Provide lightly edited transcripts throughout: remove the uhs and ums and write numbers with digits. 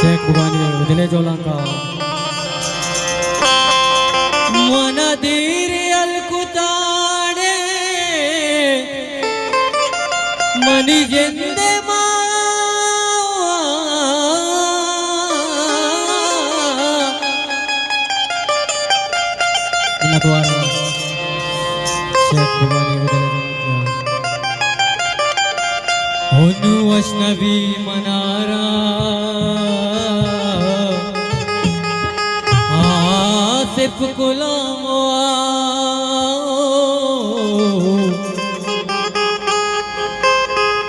शेख बुगानी दिले जोलंका मनदीर अलकुताड़े मनी जिंदे द्वारा शेख बुगानी दिले होनु वैष्णवी मनारा सिर्फ गुलाम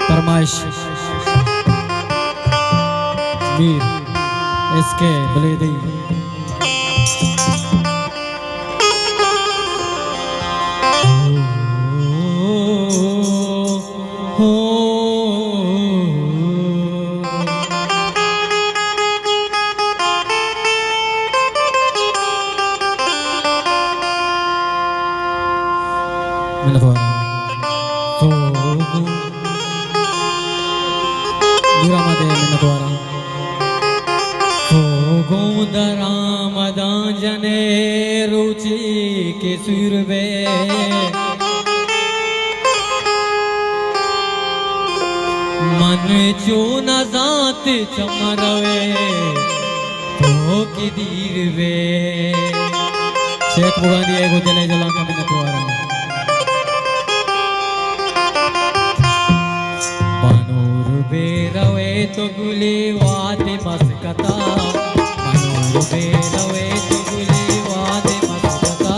फरमाइश मीर इसके बलेदी जने रुचि के सुरवे मन चो न जात चमरवे तो की दीर वे शेख बुगानी एगो दिले जोलंका में द्वारा बनूर बेरवे तो गुली वाते मस्कता बनूर बेरवे तो गुली वाते मस्कता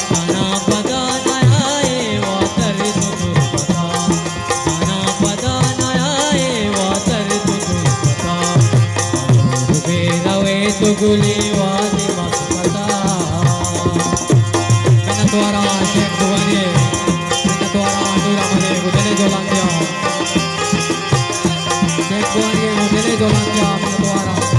खाना पदा नयाए वातर तो दुर्पता खाना पदा नयाए वातर तो दुर्पता बनूर बेरवे तो गुली वाते मस्कता मैंने द्वारा शेख बुगानी मैंने द्वारा दूरा मने गुदले जोलंका शेख बुगानी गुदले जोलंका मैंने द्वारा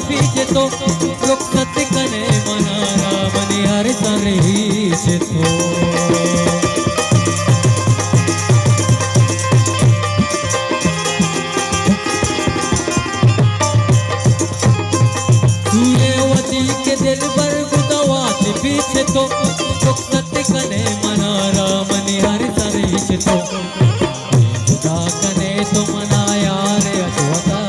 पीछे तो रुखसत कने मनारा बनी हर तरही से तो सूर्यवती के दिल पर गुदवात पीछे तो रुखसत कने मनारा बनी हर तरही से तो खुदा कने तो मनाया रे अजवता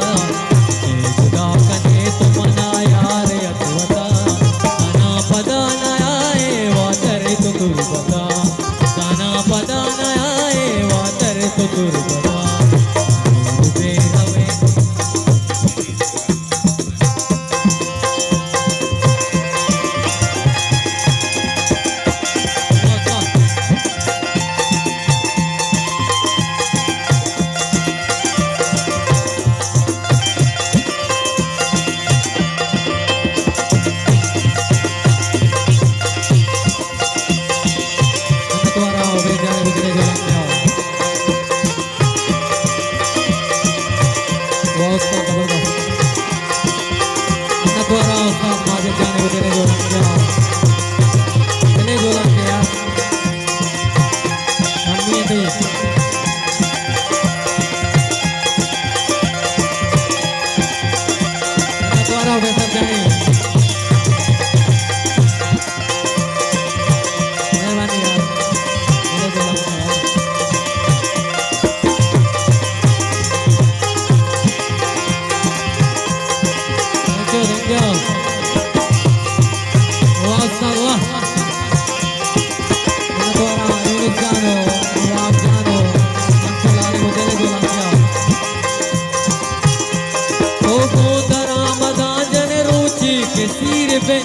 बे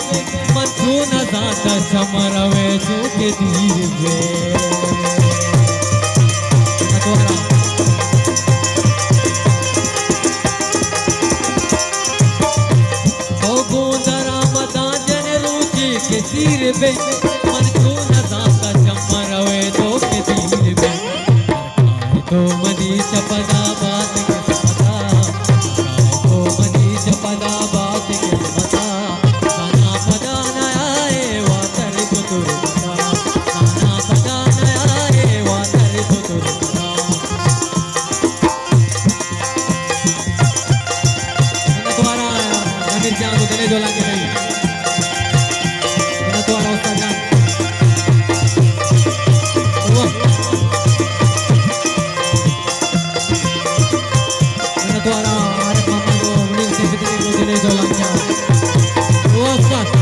मथू न जाता चमरवे चूके धीर बे दोहरा ओ गोंदरा मदा जन रुचि के तीर बे मथू न जाता चमरवे चूके धीर बे तो मनीष पदा बात के पता तो मनीष पदा बात के पता गाना पदा न आए वातर तुर पता गाना पदा न आए वातर तुर पता द्वारा अमीर जान को देने जो लागे नहीं द्वारा उस्ताद जान द्वारा आरिफ मोहम्मद को मुनीर से फितरे को दिले जो लंघा उस्ताद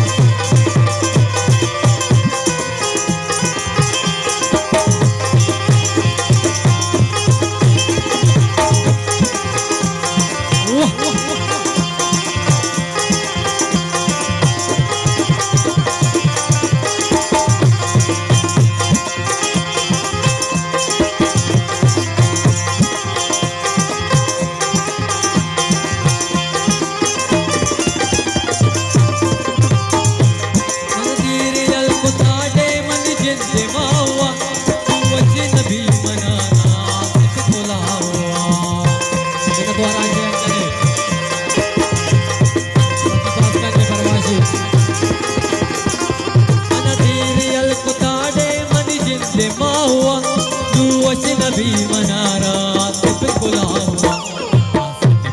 नबी मनारा तिप बुलावा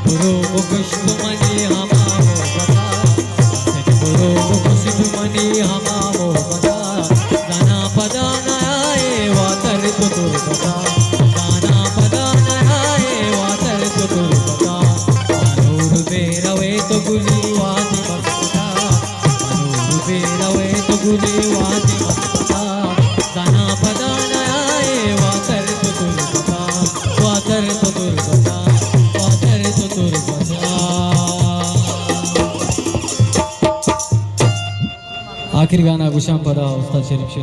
गुरु मुकुश्त मनी हमारो बता गुरु मुकुश्त मनी हमारो बता गाना पदा न आए वातर तुर बता गाना पदा न आए वातर तुर बता मनोर बेरवे तो गुली वादी बता मनोर बेरवे तो गुली वादी बता गाना पदा न आए वातर वातर तुर बता वातर तुर बता आखिर गाना गुशाम पदा उस्ताद शरीफ